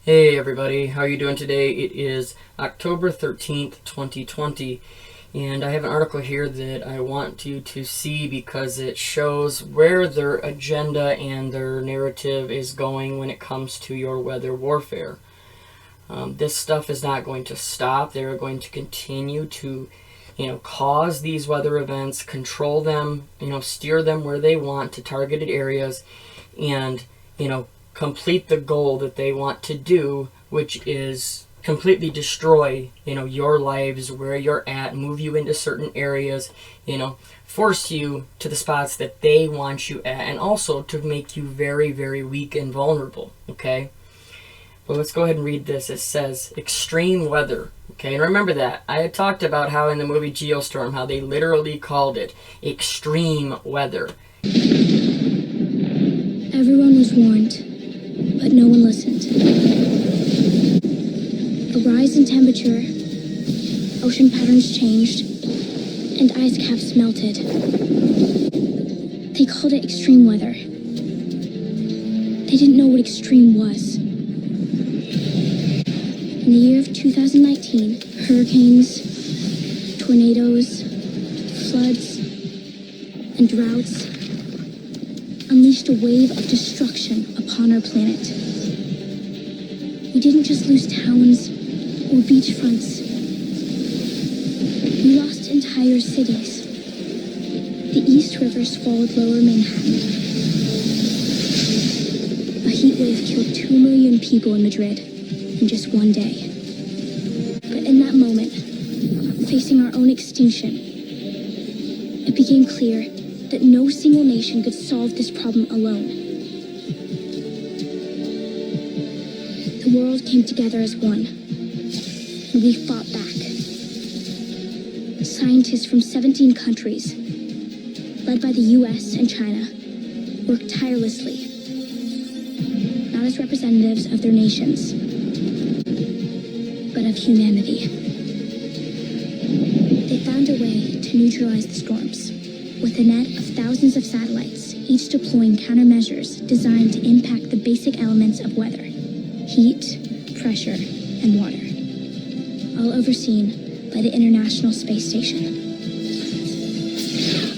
Hey everybody, how are you doing today? It is October 13th, 2020, and I have an article here that I want you to see because it shows where their agenda and their narrative is going when it comes to your weather warfare. This stuff is not going to stop. They're going to continue to, cause these weather events, control them, steer them where they want to targeted areas, and, complete the goal that they want to do, which is completely destroy, your lives, where you're at, move you into certain areas, force you to the spots that they want you at, and also to make you very, very weak and vulnerable, okay? But let's go ahead and read this. It says, extreme weather. Okay, and remember that. I had talked about how in the movie GEOSTORM, how they literally called it extreme weather. Everyone was warned, but no one listened. A rise in temperature, ocean patterns changed, and ice caps melted. They called it extreme weather. They didn't know what extreme was. In the year of 2019, hurricanes, tornadoes, floods, and droughts unleashed a wave of destruction upon our planet. We didn't just lose towns or beachfronts. We lost entire cities. The East River swallowed Lower Manhattan. A heat wave killed 2 million people in Madrid in just one day. But in that moment, facing our own extinction, it became clear that no single nation could solve this problem alone. The world came together as one, and we fought back. Scientists from 17 countries, led by the US and China, worked tirelessly, not as representatives of their nations, but of humanity. They found a way to neutralize the storms, with a net of thousands of satellites, each deploying countermeasures designed to impact the basic elements of weather: heat, pressure, and water, all overseen by the International Space Station.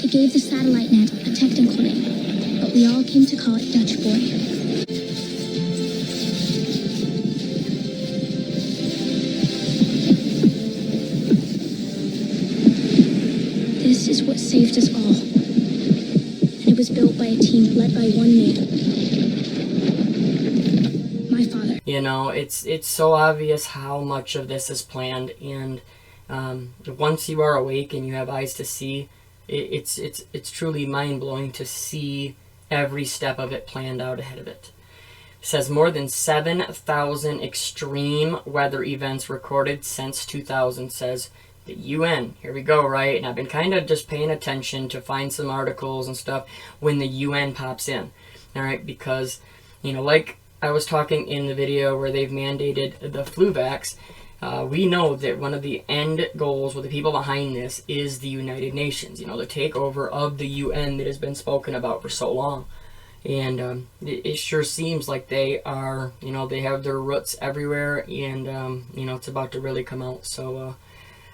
It gave the satellite net a technical name, but we all came to call it Dutch Boy. This is what saved us all. And it was built by a team led by one man. My father. It's so obvious how much of this is planned, and once you are awake and you have eyes to see, it's truly mind-blowing to see every step of it planned out ahead of it. It says more than 7,000 extreme weather events recorded since 2000, says the UN. Here we go, right? And I've been kind of just paying attention to find some articles and stuff when the UN pops in, all right? Because, like I was talking in the video where they've mandated the flu vax, we know that one of the end goals with the people behind this is the United Nations, the takeover of the UN that has been spoken about for so long. And it sure seems like they are, they have their roots everywhere, and, it's about to really come out. So,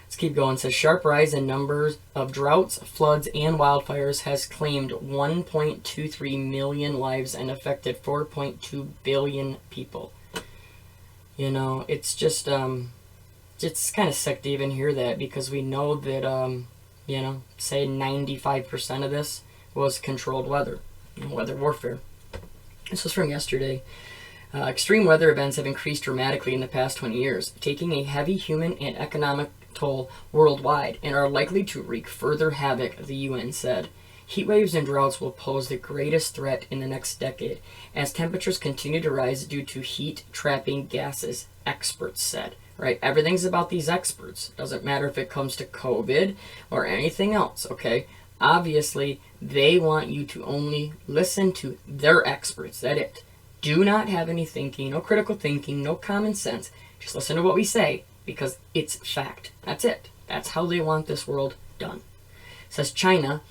let's keep going. It says sharp rise in numbers of droughts, floods, and wildfires has claimed 1.23 million lives and affected 4.2 billion people. It's just, it's kind of sick to even hear that, because we know that, say 95% of this was controlled weather, weather warfare. This was from yesterday. Extreme weather events have increased dramatically in the past 20 years, taking a heavy human and economic toll worldwide, and are likely to wreak further havoc, the UN said. Heat waves and droughts will pose the greatest threat in the next decade as temperatures continue to rise due to heat-trapping gases, experts said. Right? Everything's about these experts. Doesn't matter if it comes to COVID or anything else, okay? Obviously, they want you to only listen to their experts. That's it. Do not have any thinking, no critical thinking, no common sense. Just listen to what we say, because it's fact. That's it. That's how they want this world done. It says China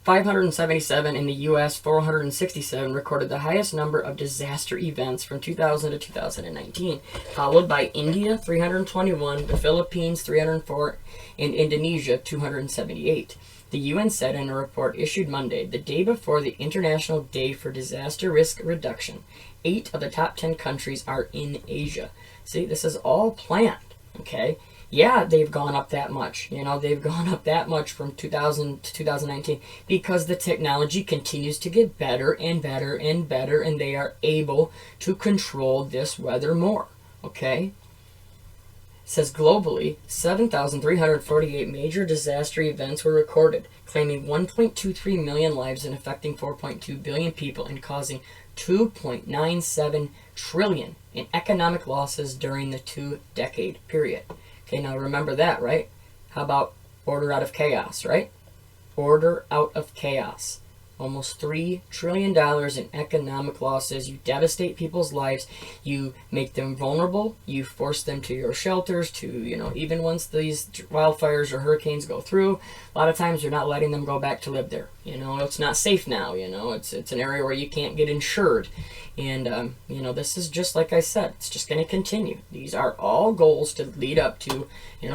577 in the U.S., 467 recorded the highest number of disaster events from 2000 to 2019, followed by India, 321, the Philippines, 304, and Indonesia, 278. The UN said in a report issued Monday, the day before the International Day for Disaster Risk Reduction, 8 of the top 10 countries are in Asia. See, this is all planned, okay? Yeah, they've gone up that much. They've gone up that much from 2000 to 2019 because the technology continues to get better and better and better, and they are able to control this weather more, okay? It says globally, 7,348 major disaster events were recorded, claiming 1.23 million lives and affecting 4.2 billion people and causing 2.97 trillion in economic losses during the 2-decade period. Okay, now remember that, right? How about order out of chaos, right? Order out of chaos. Almost $3 trillion in economic losses. You devastate people's lives. You make them vulnerable. You force them to your shelters to, even once these wildfires or hurricanes go through, a lot of times you're not letting them go back to live there. It's not safe now, It's an area where you can't get insured. And, this is just like I said, it's just going to continue. These are all goals to lead up to,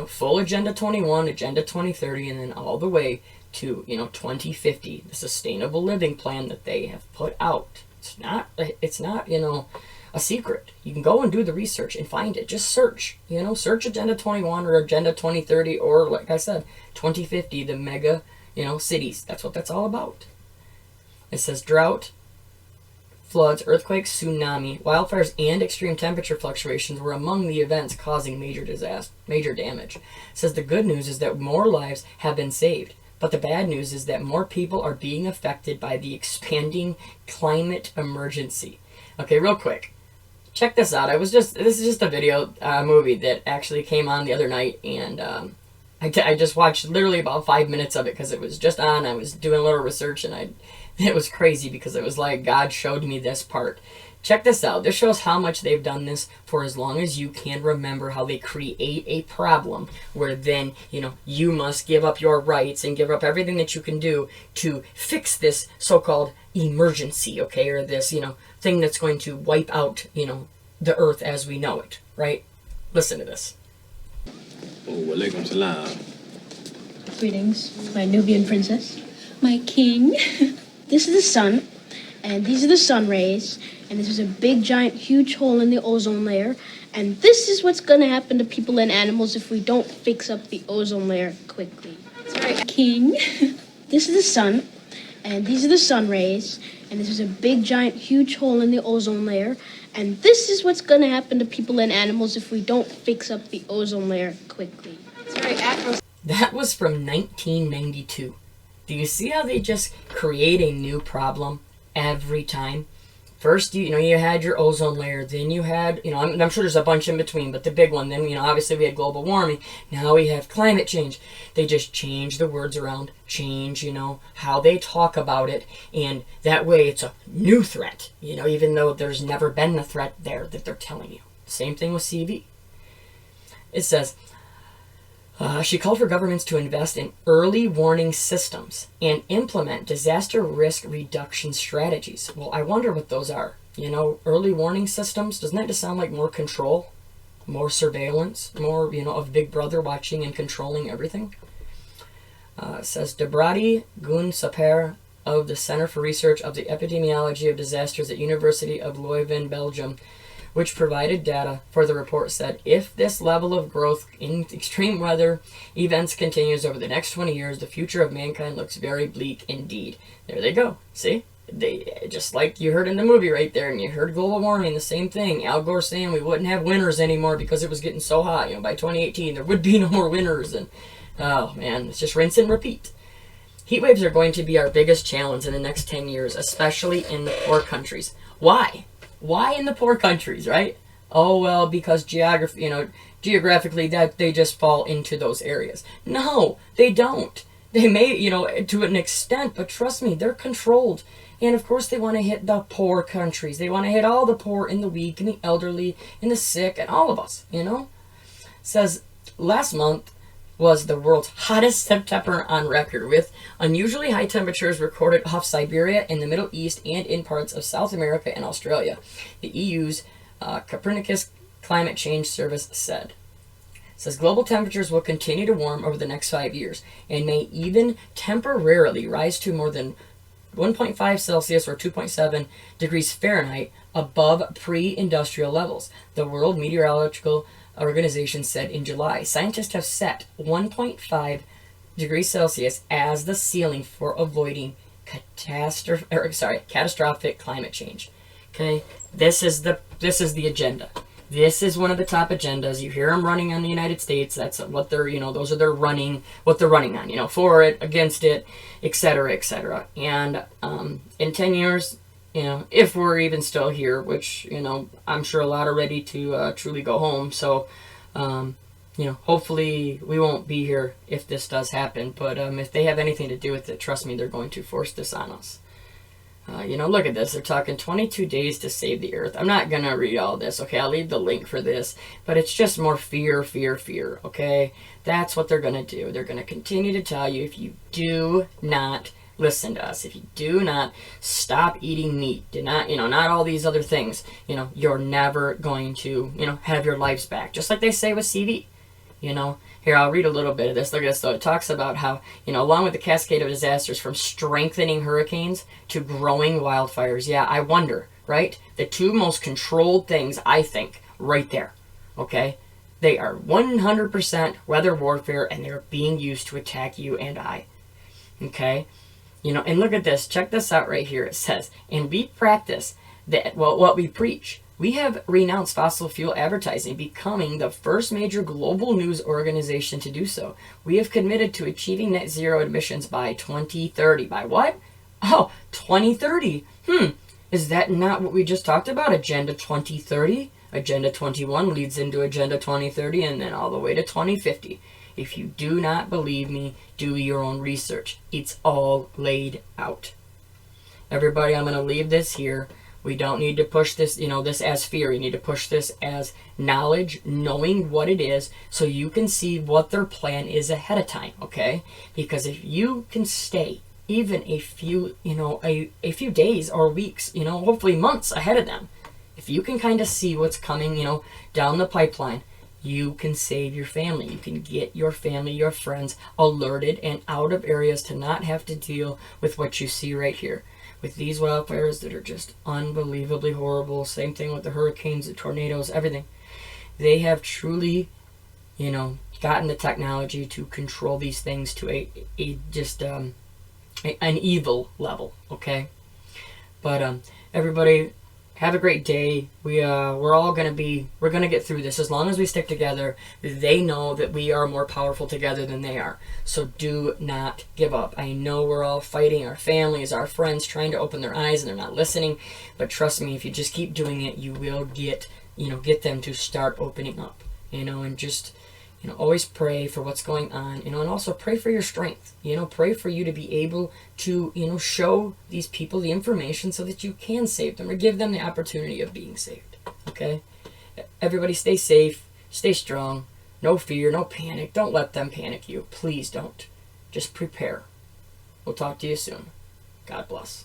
full Agenda 21, Agenda 2030, and then all the way to 2050, the sustainable living plan that they have put out. It's not a secret. You can go and do the research and find it. Just search search Agenda 21 or Agenda 2030, or like I said, 2050, the mega cities. That's what that's all about. It says drought, floods, earthquakes, tsunami, wildfires, and extreme temperature fluctuations were among the events causing major damage. It says the good news is that more lives have been saved. But the bad news is that more people are being affected by the expanding climate emergency. Okay, real quick. Check this out. This is just a video movie that actually came on the other night, and I just watched literally about 5 minutes of it because it was just on. I was doing a little research, and it was crazy because it was like God showed me this part. Check this out. This shows how much they've done this for as long as you can remember, how they create a problem where then, you must give up your rights and give up everything that you can do to fix this so-called emergency, okay, or this, thing that's going to wipe out, the earth as we know it, right? Listen to this. Oh, walaikum salam. Greetings, my Nubian princess. My king. This is the sun, and these are the sun rays, and this is a big, giant, huge hole in the ozone layer, and this is what's gonna happen to people and animals if we don't fix up the ozone layer quickly. Sorry, king. This is the sun, and these are the sun rays, and this is a big, giant, huge hole in the ozone layer, and this is what's gonna happen to people and animals if we don't fix up the ozone layer quickly. Sorry, Afro. That was from 1992. Do you see how they just create a new problem every time? First, you had your ozone layer, then you had, I'm sure there's a bunch in between, but the big one, then, obviously we had global warming, now we have climate change. They just change the words around, change, how they talk about it, and that way it's a new threat, even though there's never been a threat there that they're telling you. Same thing with CV. It says, she called for governments to invest in early warning systems and implement disaster risk reduction strategies. Well, I wonder what those are. Early warning systems, doesn't that just sound like more control, more surveillance, more, of Big Brother watching and controlling everything? It says, Debrati Gun-Saper of the Center for Research of the Epidemiology of Disasters at University of Leuven, Belgium, which provided data for the report, said if this level of growth in extreme weather events continues over the next 20 years, the future of mankind looks very bleak indeed. There they go. See? They just like you heard in the movie right there, and you heard global warming, the same thing. Al Gore saying we wouldn't have winters anymore because it was getting so hot. By 2018 there would be no more winters, and oh man, it's just rinse and repeat. Heat waves are going to be our biggest challenge in the next 10 years, especially in the poor countries. Why? Why in the poor countries, right? Oh, well, because geographically that they just fall into those areas. No, they don't. They may, to an extent, but trust me, they're controlled. And of course they want to hit the poor countries. They want to hit all the poor and the weak and the elderly and the sick and all of us, It says last month, was the world's hottest September on record, with unusually high temperatures recorded off Siberia, in the Middle East, and in parts of South America and Australia, the EU's Copernicus Climate Change Service said. It says global temperatures will continue to warm over the next 5 years and may even temporarily rise to more than 1.5 Celsius or 2.7 degrees Fahrenheit above pre-industrial levels, the World Meteorological Organization said in July. Scientists have set 1.5 degrees Celsius as the ceiling for avoiding catastrophic climate change. Okay, this is the agenda. This is one of the top agendas. You hear them running on the United States. That's what they're, those are what they're running on, for it, against it, etc., etc. And in 10 years, if we're even still here, which, I'm sure a lot are ready to truly go home. So, hopefully we won't be here if this does happen. But if they have anything to do with it, trust me, they're going to force this on us. Look at this. They're talking 22 days to save the earth. I'm not going to read all this, okay? I'll leave the link for this. But it's just more fear, okay? That's what they're going to do. They're going to continue to tell you, if you do not listen to us, if you do not stop eating meat, do not, not all these other things, you're never going to, have your lives back. Just like they say with CV, Here, I'll read a little bit of this. Look at this, though. It talks about how, along with the cascade of disasters from strengthening hurricanes to growing wildfires. Yeah, I wonder, right? The two most controlled things, I think, right there, okay? They are 100% weather warfare, and they're being used to attack you and I, okay? And look at this. Check this out right here. It says, and we practice what we preach. We have renounced fossil fuel advertising, becoming the first major global news organization to do so. We have committed to achieving net zero emissions by 2030. By what? Oh, 2030. Is that not what we just talked about? Agenda 2030? Agenda 21 leads into Agenda 2030 and then all the way to 2050. If you do not believe me, do your own research. It's all laid out. Everybody, I'm going to leave this here. We don't need to push this, this as fear. You need to push this as knowledge, knowing what it is, so you can see what their plan is ahead of time, okay? Because if you can stay even a few, a few days or weeks, hopefully months ahead of them, if you can kind of see what's coming, down the pipeline, you can save your family. You can get your family, your friends alerted and out of areas to not have to deal with what you see right here. With these wildfires that are just unbelievably horrible. Same thing with the hurricanes, the tornadoes, everything. They have truly, gotten the technology to control these things to an evil level, okay? But everybody, have a great day. We're gonna get through this as long as we stick together. They know that we are more powerful together than they are. So do not give up. I know we're all fighting, our families, our friends, trying to open their eyes, and they're not listening. But trust me, if you just keep doing it, you will get them to start opening up. And just always pray for what's going on, and also pray for your strength. Pray for you to be able to, show these people the information so that you can save them or give them the opportunity of being saved. Okay? Everybody stay safe, stay strong, no fear, no panic. Don't let them panic you. Please don't. Just prepare. We'll talk to you soon. God bless.